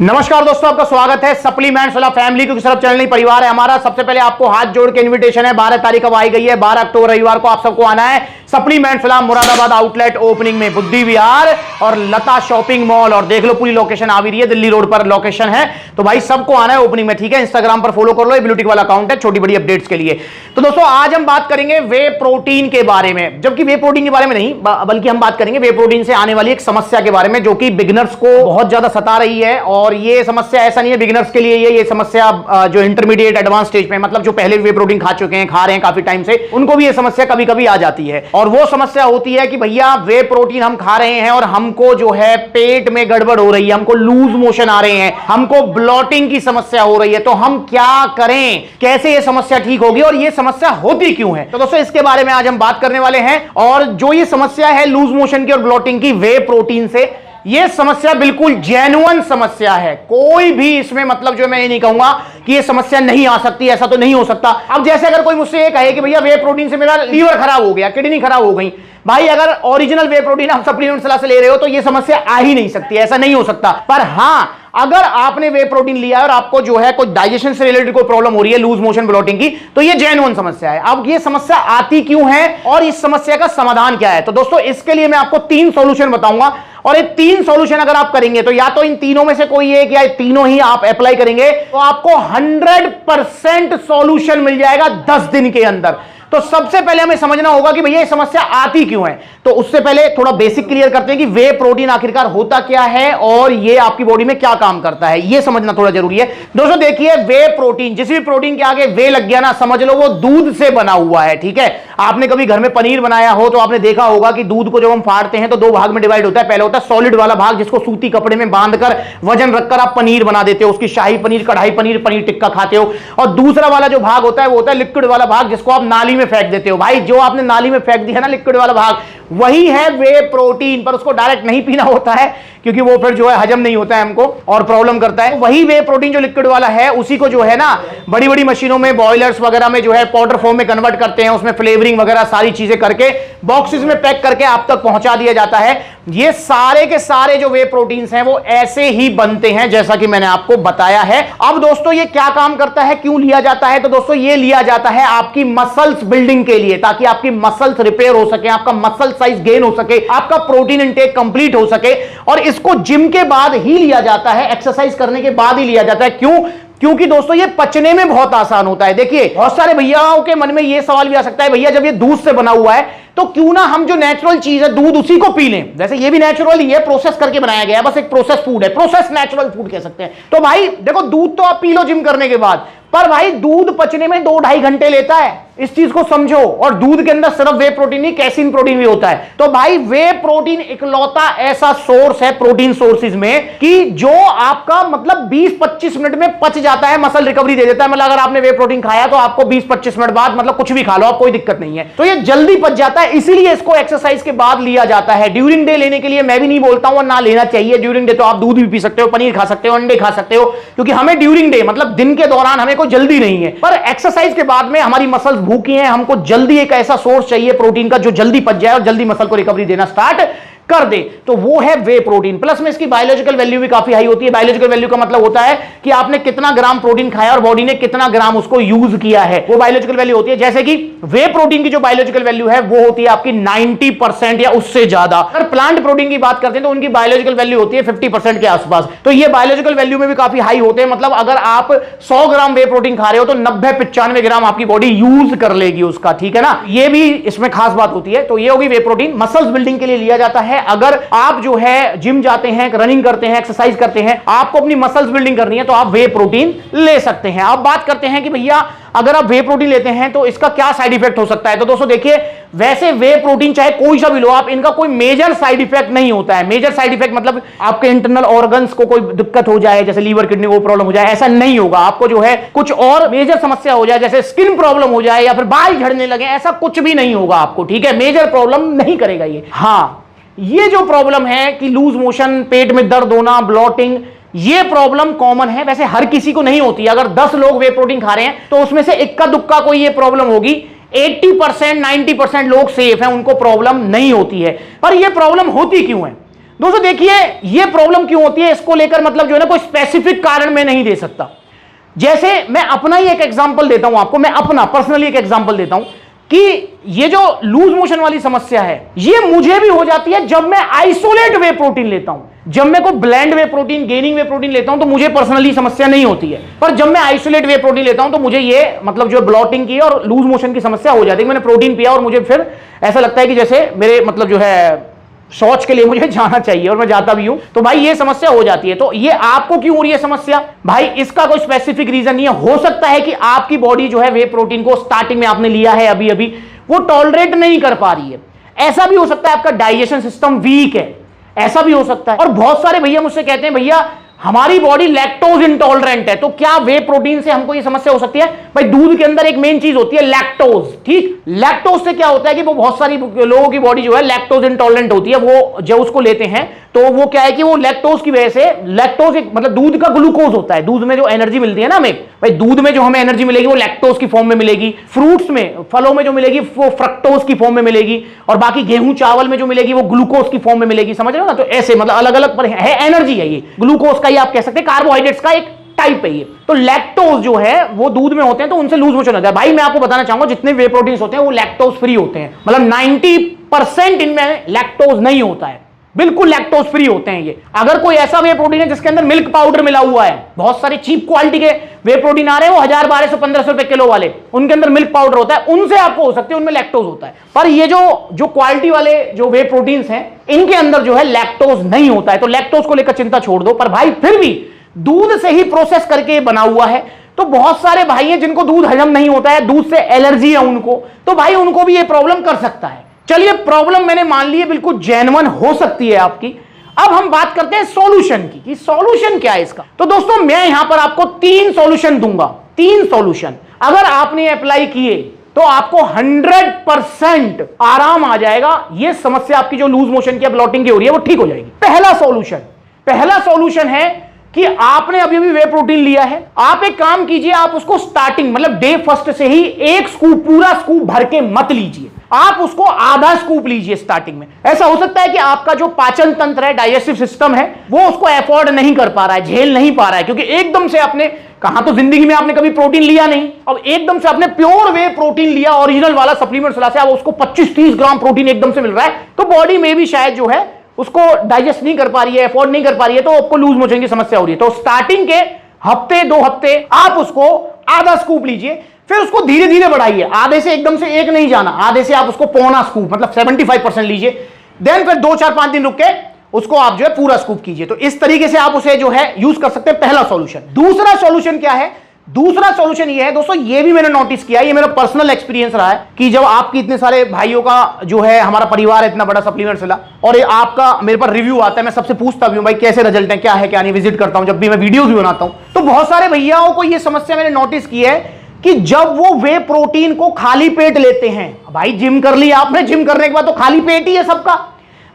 नमस्कार दोस्तों, आपका स्वागत है सप्लीमेंट्स वाला फैमिली, क्योंकि सिर्फ चैनल नहीं परिवार है हमारा। सबसे पहले आपको हाथ जोड़ के इनविटेशन है, 12 तारीख अब आई गई है, 12 अक्टूबर रविवार को आप सबको आना है सप्लीमेंट्स वाला मुरादाबाद आउटलेट ओपनिंग में, बुद्धि विहार और लता शॉपिंग मॉल। और देख लो पूरी लोकेशन आ भी रही है, दिल्ली रोड पर लोकेशन है, तो भाई सबको आना है ओपनिंग में, ठीक है। इंस्टाग्राम पर फॉलो कर लो, ब्लूटिक वाला अकाउंट है, छोटी बड़ी अपडेट्स के लिए। तो दोस्तों आज हम बात करेंगे वे प्रोटीन के बारे में, जबकि वे प्रोटीन के बारे में नहीं, बल्कि हम बात करेंगे वे प्रोटीन से आने वाली एक समस्या के बारे में, जो कि बिगिनर्स को बहुत ज्यादा सता रही है। और ये समस्या ऐसा नहीं है बिगिनर्स के लिए, ये समस्या जो इंटरमीडिएट एडवांस स्टेज पे, मतलब जो पहले वे प्रोटीन खा चुके हैं, खा रहे हैं काफी टाइम से, उनको भी ये समस्या कभी कभी आ जाती है। और वो समस्या होती है कि भैया वे प्रोटीन हम खा रहे हैं और हमको जो है पेट में गड़बड़ हो रही है, हमको लूज मोशन आ रहे हैं, हमको ब्लॉटिंग की समस्या हो रही है, तो हम क्या करें, कैसे ये समस्या ठीक होगी और ये समस्या होती क्यों है। तो दोस्तों इसके बारे में आज हम बात करने वाले हैं। और जो ये समस्या है लूज मोशन की और ब्लॉटिंग की वे प्रोटीन से, यह समस्या बिल्कुल जेन्युइन समस्या है। कोई भी इसमें मतलब जो मैं ये नहीं कहूंगा कि ये समस्या नहीं आ सकती, ऐसा तो नहीं हो सकता। अब जैसे अगर कोई मुझसे ये कहे कि भैया वे प्रोटीन से मेरा लीवर खराब हो गया, किडनी खराब हो गई, भाई अगर ओरिजिनल वे प्रोटीन आप सप्लीमेंट सलाह से ले रहे हो तो ये समस्या आ ही नहीं सकती, ऐसा नहीं हो सकता। पर हां, अगर आपने वे प्रोटीन लिया और आपको जो है कोई डाइजेशन से रिलेटेड कोई प्रॉब्लम हो रही है, लूज मोशन ब्लॉटिंग की, तो ये जेन्युइन समस्या है। अब ये समस्या आती क्यों है और इस समस्या का समाधान क्या है, तो दोस्तों इसके लिए मैं आपको 3 सॉल्यूशन बताऊंगा। और ये 3 सॉल्यूशन अगर आप करेंगे तो या तो इन तीनों में से कोई एक या तीनों ही आप अप्लाई करेंगे तो आपको 100% सॉल्यूशन मिल जाएगा 10 दिन के अंदर। तो सबसे पहले हमें समझना होगा कि भैया ये समस्या आती क्यों है। तो उससे पहले थोड़ा बेसिक क्लियर करते हैं कि वे प्रोटीन आखिरकार होता क्या है और ये आपकी बॉडी में क्या काम करता है, ये समझना थोड़ा जरूरी है। दोस्तों देखिए, वे प्रोटीन, जिस भी प्रोटीन के आगे वे लग गया ना, समझ लो वो दूध से बना हुआ है, ठीक है। आपने कभी घर में पनीर बनाया हो तो आपने देखा होगा कि दूध को जब हम फाड़ते हैं तो 2 भाग में डिवाइड होता है। पहले होता है सॉलिड वाला भाग, जिसको सूती कपड़े में बांधकर वजन रखकर आप पनीर बना देते हो, उसकी शाही पनीर, कढ़ाई पनीर, पनीर टिक्का खाते हो। और दूसरा वाला जो भाग होता है वो होता है लिक्विड वाला भाग, जिसको आप नाली में फेंक देते हो। भाई जो आपने नाली में फेंक दिया ना लिक्विड वाला भाग, वही है वे प्रोटीन। पर उसको डायरेक्ट नहीं पीना होता है, क्योंकि वो फिर जो है हजम नहीं होता है हमको और प्रॉब्लम करता है। वही वे प्रोटीन जो लिक्विड वाला है, उसी को जो है ना बड़ी बड़ी मशीनों में, बॉयलर्स वगैरह में जो है पाउडर फॉर्म में कन्वर्ट करते हैं, उसमें फ्लेवरिंग वगैरह सारी चीजें करके बॉक्सेस में पैक करके आप तक पहुंचा दिया जाता है। ये सारे के सारे जो वे प्रोटीन्स हैं वो ऐसे ही बनते हैं जैसा कि मैंने आपको बताया है। अब दोस्तों ये क्या काम करता है, क्यों लिया जाता है, तो दोस्तों ये लिया जाता है आपकी मसल्स बिल्डिंग के लिए, ताकि आपकी मसल्स रिपेयर हो सके, आपका मसल साइज गेन हो सके, आपका प्रोटीन इंटेक कंप्लीट हो सके। और इसको जिम के बाद ही लिया जाता है, एक्सरसाइज करने के बाद ही लिया जाता है। क्यों? क्योंकि दोस्तों ये पचने में बहुत आसान होता है। देखिए बहुत सारे भैयाओं के मन में ये सवाल भी आ सकता है, भैया जब ये दूध से बना हुआ है तो क्यों ना हम जो नेचुरल चीज है दूध, उसी को पी लें। वैसे ये भी नेचुरल ही है, प्रोसेस करके बनाया गया है, बस एक प्रोसेस फूड है, प्रोसेस नेचुरल फूड कह सकते हैं। तो भाई देखो, दूध तो आप पी लो जिम करने के बाद, पर भाई दूध पचने में 2-2.5 घंटे लेता है, इस चीज को समझो। और दूध के अंदर सिर्फ वे प्रोटीन नहीं, कैसीन प्रोटीन भी होता है। तो भाई वे प्रोटीन इकलौता ऐसा सोर्स है प्रोटीन सोर्सेज में कि जो आपका मतलब 20-25 मिनट में पच जाता है, मसल रिकवरी दे देता है। मतलब अगर आपने वे प्रोटीन खाया तो आपको 20-25 मिनट बाद मतलब कुछ भी खा लो, आप कोई दिक्कत नहीं है, तो ये जल्दी पच जाता है। इसीलिए इसको एक्सरसाइज के बाद लिया जाता है। ड्यूरिंग डे लेने के लिए मैं भी नहीं बोलता हूं और ना लेना चाहिए। ड्यूरिंग डे तो आप दूध भी पी सकते हो, पनीर खा सकते हो, अंडे खा सकते हो, क्योंकि हमें ड्यूरिंग डे मतलब दिन के दौरान हमें कोई जल्दी नहीं है। पर एक्सरसाइज के बाद में हमारी मसल्स भूखी हैं, हमको जल्दी एक ऐसा सोर्स चाहिए प्रोटीन का जो जल्दी पच जाए और जल्दी मसल को रिकवरी देना स्टार्ट कर दे, तो वो है वे प्रोटीन। प्लस में इसकी बायोलॉजिकल वैल्यू भी काफी हाई होती है। बायोलॉजिकल वैल्यू का मतलब होता है कि आपने कितना ग्राम प्रोटीन खाया और बॉडी ने कितना ग्राम उसको यूज किया है, वो बायोलॉजिकल वैल्यू होती है। जैसे कि वे प्रोटीन की जो बायोलॉजिकल वैल्यू है वो होती है आपकी 90% या उससे ज्यादा। अगर प्लांट प्रोटीन की बात करते हैं तो उनकी बायोलॉजिकल वैल्यू होती है 50% के आसपास। तो ये बायोलॉजिकल वैल्यू में भी काफी हाई होते हैं। मतलब अगर आप 100 ग्राम वे प्रोटीन खा रहे हो तो 90-95 ग्राम आपकी बॉडी यूज कर लेगी उसका, ठीक है ना। ये भी इसमें खास बात होती है। तो ये होगी वे प्रोटीन, मसल्स बिल्डिंग के लिए लिया जाता है। अगर आप जो है जिम जाते हैं, रनिंग करते हैं, एक्सरसाइज करते हैं, आपको अपनी मसल्स बिल्डिंग करनी है तो आप वे प्रोटीन ले सकते हैं। अब बात करते हैं कि भैया अगर आप वे प्रोटीन लेते हैं तो इसका क्या साइड इफेक्ट हो सकता है। तो दोस्तों देखिए, वैसे वे प्रोटीन चाहे कोई सा भी लो आप, इनका कोई मेजर साइड इफेक्ट नहीं होता है। मेजर साइड इफेक्ट मतलब आपके इंटरनल ऑर्गन्स को कोई दिक्कत हो जाए, जैसे लीवर किडनी को प्रॉब्लम हो जाए, ऐसा नहीं होगा। आपको जो है कुछ और मेजर समस्या हो जाए, जैसे स्किन प्रॉब्लम हो जाए या फिर बाल झड़ने लगे, ऐसा कुछ भी नहीं होगा आपको, ठीक है। मेजर प्रॉब्लम नहीं करेगा ये। हाँ, ये जो प्रॉब्लम है कि लूज मोशन, पेट में दर्द होना, ब्लॉटिंग, ये प्रॉब्लम कॉमन है। वैसे हर किसी को नहीं होती। अगर 10 लोग वे प्रोटीन खा रहे हैं तो उसमें से इक्का दुक्का कोई ये प्रॉब्लम होगी। 80% 90% लोग सेफ हैं, उनको प्रॉब्लम नहीं होती है। पर यह प्रॉब्लम होती क्यों है? दोस्तों देखिए ये प्रॉब्लम क्यों होती है, इसको लेकर मतलब जो है ना कोई स्पेसिफिक कारण मैं नहीं दे सकता। जैसे मैं अपना ही एक एग्जांपल देता हूं आपको, मैं अपना पर्सनली एक एग्जांपल देता हूं कि ये जो लूज मोशन वाली समस्या है ये मुझे भी हो जाती है जब मैं आइसोलेट वे प्रोटीन लेता हूं। जब मैं कोई ब्लेंड वे प्रोटीन, गेनिंग वे प्रोटीन लेता हूं तो मुझे पर्सनली समस्या नहीं होती है, पर जब मैं आइसोलेट वे प्रोटीन लेता हूं तो मुझे ये मतलब जो ब्लॉटिंग की और लूज मोशन की समस्या हो जाती है। मैंने प्रोटीन पिया और मुझे फिर ऐसा लगता है कि जैसे मेरे मतलब जो है शौच के लिए मुझे जाना चाहिए और मैं जाता भी हूं, तो भाई ये समस्या हो जाती है। तो ये आपको क्यों हो रही है समस्या, भाई इसका कोई स्पेसिफिक रीजन नहीं है। हो सकता है कि आपकी बॉडी जो है वे प्रोटीन को स्टार्टिंग में आपने लिया है अभी अभी वो टॉलरेट नहीं कर पा रही है। ऐसा भी हो सकता है आपका डाइजेशन सिस्टम वीक है, ऐसा भी हो सकता है। और बहुत सारे भैया मुझसे कहते हैं भैया हमारी बॉडी लैक्टोज इंटॉलरेंट है, तो क्या वे प्रोटीन से हमको ये समस्या हो सकती है। भाई दूध के अंदर एक मेन चीज होती है लैक्टोज, ठीक। लैक्टोज से क्या होता है कि वो बहुत सारी लोगों की बॉडी जो है लैक्टोज इंटॉलरेंट होती है, वो जब उसको लेते हैं तो वो क्या है कि वो लैक्टोज की वजह से, लैक्टोज एक मतलब दूध का ग्लूकोज होता है, दूध में जो एनर्जी मिलती है ना हमें, भाई दूध में जो हमें एनर्जी मिलेगी वो लैक्टोज की फॉर्म में मिलेगी, फ्रूट्स में फलों में जो मिलेगी वो फ्रक्टोज की फॉर्म में मिलेगी, और बाकी गेहूं चावल में जो मिलेगी वो ग्लूकोज की फॉर्म में मिलेगी। समझ रहे हो ना, तो ऐसे मतलब अलग अलग पर है एनर्जी है, ये ग्लूकोज का ही आप कह सकते हैं, कार्बोहाइड्रेट्स का एक टाइप है ये। तो लैक्टोज जो है वो दूध में होते हैं तो उनसे लूज मोशन होता है। भाई मैं आपको बताना चाहूंगा जितने वे प्रोटीन्स होते हैं वो लैक्टोज फ्री होते हैं, मतलब 90% इनमें लैक्टोज नहीं होता है, बिल्कुल लैक्टोज फ्री होते हैं ये। अगर कोई ऐसा वे प्रोटीन है जिसके अंदर मिल्क पाउडर मिला हुआ है, बहुत सारे चीप क्वालिटी के वे प्रोटीन आ रहे हैं वो 1000, 1200, 1500 रुपए किलो वाले, उनके अंदर मिल्क पाउडर होता है, उनसे आपको हो सकती है उनमें लैक्टोज होता है। पर ये जो क्वालिटी वाले जो वे प्रोटीन्स हैं इनके अंदर जो है लैक्टोज नहीं होता है, तो लैक्टोज को लेकर चिंता छोड़ दो। पर भाई फिर भी दूध से ही प्रोसेस करके बना हुआ है, तो बहुत सारे भाई हैं जिनको दूध हजम नहीं होता है, दूध से एलर्जी है उनको, तो भाई उनको भी ये प्रॉब्लम कर सकता है। चलिए प्रॉब्लम मैंने मान ली है बिल्कुल जेन्युइन हो सकती है आपकी। अब हम बात करते हैं सॉल्यूशन की कि सॉल्यूशन क्या है इसका। तो दोस्तों मैं यहां पर आपको 3 सॉल्यूशन दूंगा, 3 सॉल्यूशन अगर आपने अप्लाई किए तो आपको 100% आराम आ जाएगा। यह समस्या आपकी जो लूज मोशन की ब्लॉटिंग की हो रही है वो ठीक हो जाएगी। पहला सॉल्यूशन है कि आपने अभी भी वे प्रोटीन लिया है, आप एक काम कीजिए, आप उसको स्टार्टिंग मतलब डे फर्स्ट से ही एक स्कूप, पूरा स्कूप भर के मत लीजिए, आप उसको आधा स्कूप लीजिए स्टार्टिंग में। ऐसा हो सकता है कि आपका जो पाचन तंत्र है, डाइजेस्टिव सिस्टम है, वो उसको अफोर्ड नहीं कर पा रहा है, झेल नहीं पा रहा है, क्योंकि एकदम से आपने कहा तो जिंदगी में आपने कभी प्रोटीन लिया नहीं, अब एकदम से आपने प्योर वे प्रोटीन लिया ओरिजिनल वाला सप्लीमेंट से, अब उसको 25-30 ग्राम प्रोटीन एकदम से मिल रहा है, तो बॉडी में भी शायद जो है उसको डाइजेस्ट नहीं कर पा रही है, अफोर्ड नहीं कर पा रही है, तो आपको लूज मोशन की समस्या हो रही है। तो स्टार्टिंग के हफ्ते 2 हफ्ते आप उसको आधा स्कूप लीजिए, फिर उसको धीरे धीरे बढ़ाइए, आधे से एकदम से एक नहीं जाना, आधे से आप उसको पौना स्कूप मतलब 75% लीजिए, देन फिर 2-4-5 दिन रुक के उसको आप जो है पूरा स्कूप कीजिए। तो इस तरीके से आप उसे जो है यूज कर सकते हैं, पहला सॉल्यूशन। दूसरा सॉल्यूशन क्या है, दूसरा सॉल्यूशन ये है दोस्तों, ये भी मैंने नोटिस किया, ये मेरा पर्सनल एक्सपीरियंस रहा है कि जब आपकी इतने सारे भाइयों का जो है, हमारा परिवार है इतना बड़ा सप्लीमेंट वाला, और ये आपका मेरे पास रिव्यू आता है, मैं सबसे पूछता भी हूं भाई कैसे रिजल्ट है, क्या है क्या नहीं, विजिट करता हूं, जब भी मैं वीडियोस भी बनाता हूं, तो बहुत सारे भैयाओं को ये समस्या मैंने नोटिस की है कि जब वो वे प्रोटीन को खाली पेट लेते हैं, भाई जिम कर लिया आपने, जिम करने के बाद तो खाली पेट ही है सबका,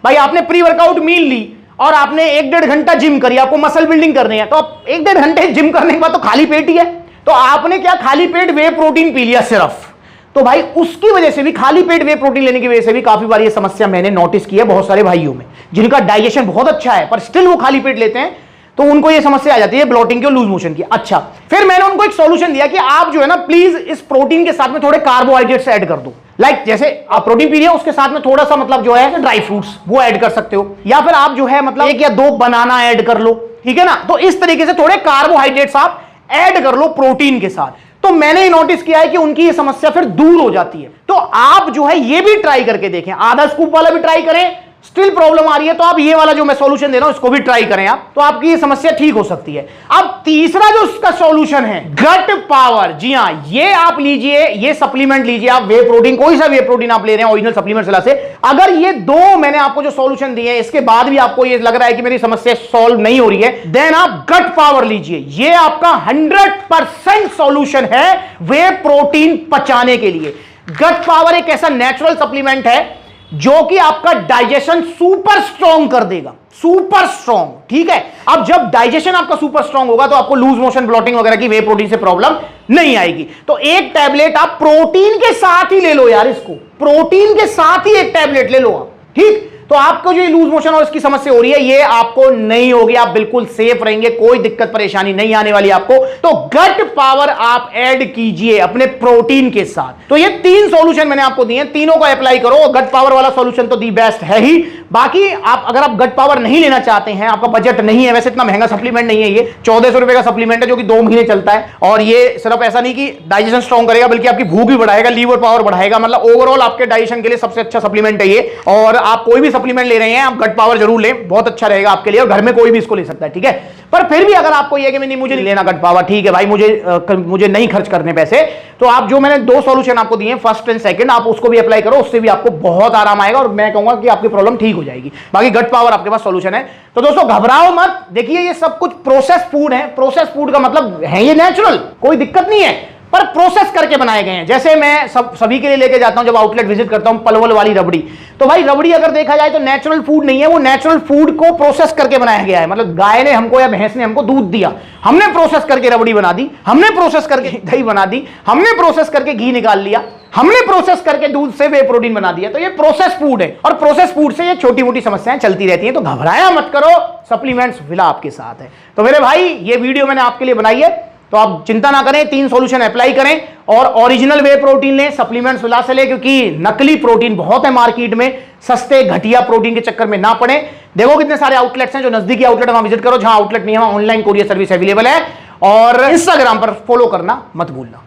भाई आपने प्री वर्कआउट मील ली और आपने 1-1.5 घंटा जिम करी, आपको मसल बिल्डिंग करनी है, तो आप 1-1.5 घंटे जिम करने के बाद तो खाली पेट ही है, तो आपने क्या खाली पेट वे प्रोटीन पी लिया सिर्फ, तो भाई उसकी वजह से भी, खाली पेट वे प्रोटीन लेने की वजह से भी काफी बार ये समस्या मैंने नोटिस की है बहुत सारे भाइयों में, जिनका डाइजेशन बहुत अच्छा है पर स्टिल वो खाली पेट लेते हैं, तो उनको ये समस्या आ जाती है ब्लॉटिंग की और लूज मोशन की। अच्छा, फिर मैंने उनको एक सॉल्यूशन दिया कि आप जो है ना प्लीज इस प्रोटीन के साथ में थोड़े कार्बोहाइड्रेट्स ऐड कर दो, लाइक जैसे आप प्रोटीन पी रहे हो उसके साथ में थोड़ा सा मतलब जो है ड्राई फ्रूट्स वो ऐड कर सकते हो, या फिर आप जो है मतलब 1 या 2 बनाना ऐड कर लो, ठीक है ना। तो इस तरीके से थोड़े कार्बोहाइड्रेट्स आप ऐड कर लो प्रोटीन के साथ, तो मैंने नोटिस किया है कि उनकी ये समस्या फिर दूर हो जाती है। तो आप जो है ये भी ट्राई करके देखें, आधा स्कूप वाला भी ट्राई करें, स्टिल प्रॉब्लम आ रही है तो आप ये वाला जो मैं सॉल्यूशन दे रहा हूं इसको भी ट्राई करें आप, तो आपकी ये समस्या ठीक हो सकती है। अब तीसरा जो इसका सॉल्यूशन है गट पावर, जी हां, ये आप लीजिए, ये सप्लीमेंट लीजिए आप, वे प्रोटीन, कोई सा वे प्रोटीन आप ले रहे हैं ओरिजिनल सप्लीमेंट से, अगर ये 2 मैंने आपको जो सॉल्यूशन दिए हैं इसके बाद भी आपको ये लग रहा है कि मेरी समस्या सॉल्व नहीं हो रही है, देन आप गट पावर लीजिए, ये आपका 100% सॉल्यूशन है वे प्रोटीन पचाने के लिए। गट पावर एक ऐसा नेचुरल सप्लीमेंट है जो कि आपका डाइजेशन सुपर स्ट्रॉन्ग कर देगा, सुपर स्ट्रॉन्ग, ठीक है। अब जब डाइजेशन आपका सुपर स्ट्रॉन्ग होगा तो आपको लूज मोशन, ब्लॉटिंग वगैरह की वे प्रोटीन से प्रॉब्लम नहीं आएगी। तो एक टैबलेट आप प्रोटीन के साथ ही ले लो यार, इसको प्रोटीन के साथ ही एक टैबलेट ले लो आप, ठीक। तो तो आपको जो लूज मोशन और इसकी समस्या हो रही है ये आपको नहीं होगी, आप बिल्कुल सेफ रहेंगे, कोई दिक्कत परेशानी नहीं आने वाली आपको। तो गट पावर आप ऐड कीजिए अपने प्रोटीन के साथ। तो ये 3 सॉल्यूशन मैंने आपको दिए, तीनों को अप्लाई करो। गट पावर वाला सॉल्यूशन तो दी बेस्ट है ही। बाकी आप अगर आप गट पावर नहीं लेना चाहते हैं, आपका बजट नहीं है, वैसे इतना महंगा सप्लीमेंट नहीं है ये, 1400 रुपए का सप्लीमेंट है जो कि 2 महीने चलता है। और ये सिर्फ ऐसा नहीं कि डाइजेशन स्ट्रॉन्ग करेगा बल्कि आपकी भूख भी बढ़ाएगा, लीवर पावर बढ़ाएगा, मतलब ओवरऑल आपके डाइजेशन के लिए सबसे अच्छा सप्लीमेंट है ये। और आप कोई भी सप्लीमेंट ले रहे हैं आप गट पावर जरूर लें, बहुत अच्छा रहेगा आपके लिए, और घर में कोई भी इसको ले सकता है, ठीक है। पर फिर भी अगर आपको ये कि नहीं मुझे नहीं लेना गट पावर, ठीक है भाई, मुझे नहीं खर्च करने पैसे, तो आप जो मैंने 2 सॉल्यूशन आपको दिए फर्स्ट एंड सेकंड, आप उसको भी अप्लाई करो, उससे भी आपको बहुत आराम आएगा और मैं कहूंगा कि आपकी प्रॉब्लम ठीक हो जाएगी। बाकी गट पावर आपके पास सॉल्यूशन है। तो दोस्तों घबराओ मत, देखिए ये सब कुछ प्रोसेस फूड है। प्रोसेस फूड का मतलब है ये नेचुरल, कोई दिक्कत नहीं है, पर प्रोसेस करके बनाए गए हैं। जैसे मैं सभी के लिए लेके जाता हूं जब आउटलेट विजिट करता हूं, पलवल वाली रबड़ी, तो भाई रबड़ी अगर देखा जाए तो नेचुरल फूड नहीं है, वो नेचुरल फूड को प्रोसेस करके बनाया गया है। मतलब गाय ने हमको या भैंस ने हमको दूध दिया, हमने प्रोसेस करके रबड़ी बना दी, हमने प्रोसेस करके दही बना दी, हमने प्रोसेस करके घी निकाल लिया, हमने प्रोसेस करके दूध से वे प्रोटीन बना दिया। तो ये प्रोसेस फूड है, और प्रोसेस फूड से ये छोटी मोटी समस्याएं चलती रहती हैं। तो घबराया मत करो, सप्लीमेंट्स विला आपके साथ है। तो मेरे भाई ये वीडियो मैंने आपके लिए बनाई है, तो आप चिंता ना करें, 3 सॉल्यूशन अप्लाई करें और ओरिजिनल वे प्रोटीन लें, सप्लीमेंट्स विला से लें, क्योंकि नकली प्रोटीन बहुत है मार्केट में, सस्ते घटिया प्रोटीन के चक्कर में ना पड़े। देखो कितने सारे आउटलेट्स हैं, जो नजदीकी आउटलेट है वहां विजिट करो, जहां आउटलेट नहीं है वहां ऑनलाइन कोरियर सर्विस अवेलेबल है। और इंस्टाग्राम पर फॉलो करना मत भूलना।